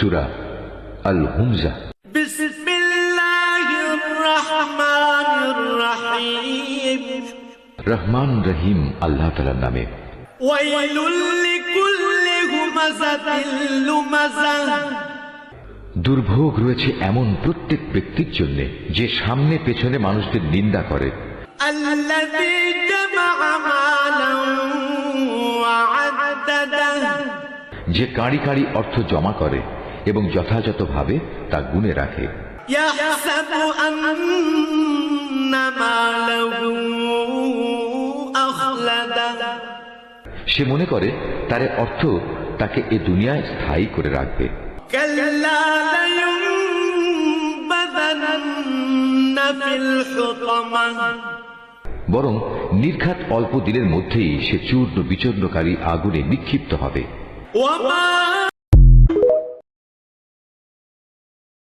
সূরা আল হুমজা। রহমান রহিম আল্লাহ তাআলার নামে। দুর্ভোগ রয়েছে এমন প্রত্যেক ব্যক্তির জন্য যে সামনে পেছনে মানুষদের নিন্দা করে, যে কাঁড়ি কাঁড়ি অর্থ জমা করে এবং যথাযথভাবে তা গুণে রাখে। সে মনে করে তার অর্থ তাকে এ দুনিয়ায় স্থায়ী করে রাখবে। বরং নির্ঘাত অল্প দিনের মধ্যেই সে চূর্ণ বিচূর্ণকারী আগুনে নিক্ষিপ্ত হবে।